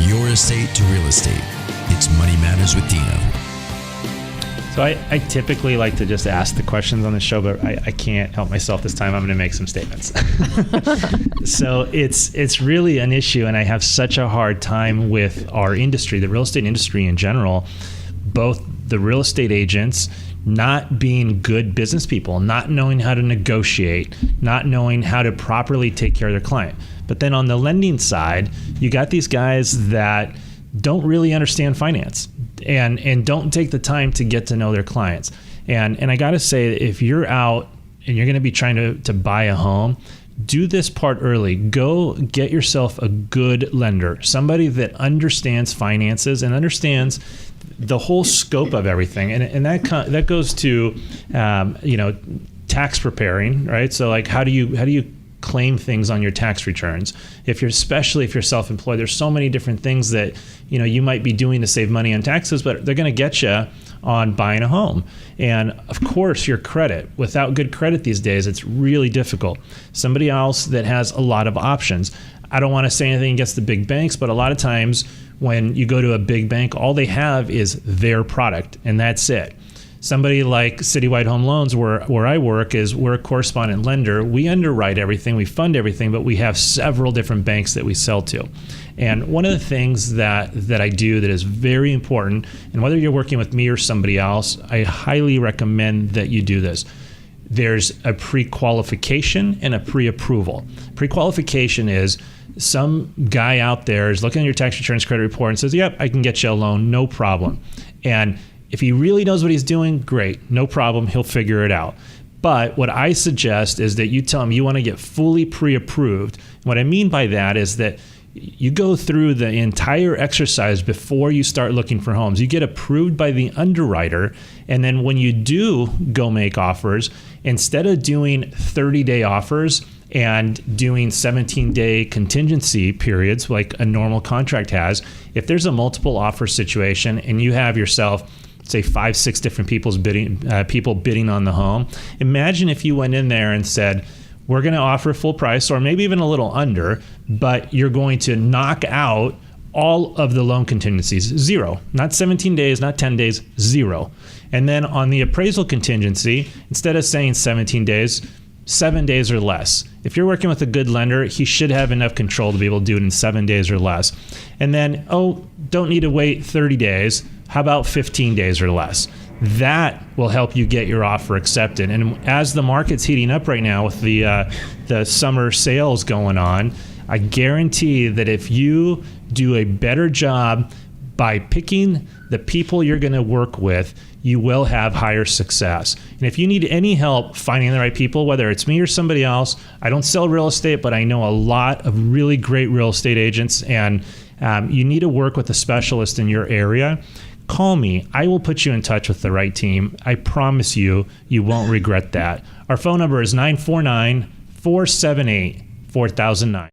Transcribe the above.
your estate to real estate. It's Money Matters with Dino. So I typically like to just ask the questions on the show, but I can't help myself this time. I'm going to make some statements. So it's really an issue, and I have such a hard time with our industry, the real estate industry in general, both the real estate agents not being good business people, not knowing how to negotiate, not knowing how to properly take care of their client. But then on the lending side, you got these guys that don't really understand finance and don't take the time to get to know their clients. And I got to say, if you're out and you're going to be trying to buy a home, do this part early. Go get yourself a good lender, somebody that understands finances and understands the whole scope of everything. And that goes to tax preparing, right? So like how do you claim things on your tax returns? Especially if you're self-employed, there's so many different things that you might be doing to save money on taxes, but they're going to get you on buying a home. And of course, your credit. Without good credit these days, it's really difficult. Somebody else that has a lot of options. I don't want to say anything against the big banks, but a lot of times when you go to a big bank, all they have is their product, and that's it. Somebody like Citywide Home Loans, where I work, we're a correspondent lender. We underwrite everything, we fund everything, but we have several different banks that we sell to. And one of the things that I do that is very important, and whether you're working with me or somebody else, I highly recommend that you do this. There's a pre-qualification and a pre-approval. Pre-qualification is some guy out there is looking at your tax returns credit report and says, yep, I can get you a loan, no problem. And if he really knows what he's doing, great, no problem, he'll figure it out. But what I suggest is that you tell him you want to get fully pre-approved. What I mean by that is that you go through the entire exercise before you start looking for homes. You get approved by the underwriter, and then when you do go make offers, instead of doing 30-day offers and doing 17-day contingency periods like a normal contract has, if there's a multiple offer situation and you have yourself, say 5-6 different people bidding on the home, imagine if you went in there and said, we're going to offer full price or maybe even a little under, but you're going to knock out all of the loan contingencies, zero, not 17 days, not 10 days, zero. And then on the appraisal contingency, instead of saying 17 days, 7 days or less. If you're working with a good lender, he should have enough control to be able to do it in 7 days or less. And then, don't need to wait 30 days. How about 15 days or less? That will help you get your offer accepted. And as the market's heating up right now with the summer sales going on, I guarantee that if you do a better job by picking the people you're going to work with, you will have higher success. And if you need any help finding the right people, whether it's me or somebody else, I don't sell real estate, but I know a lot of really great real estate agents, and you need to work with a specialist in your area, call me. I will put you in touch with the right team. I promise you won't regret that. Our phone number is 949-478-4009.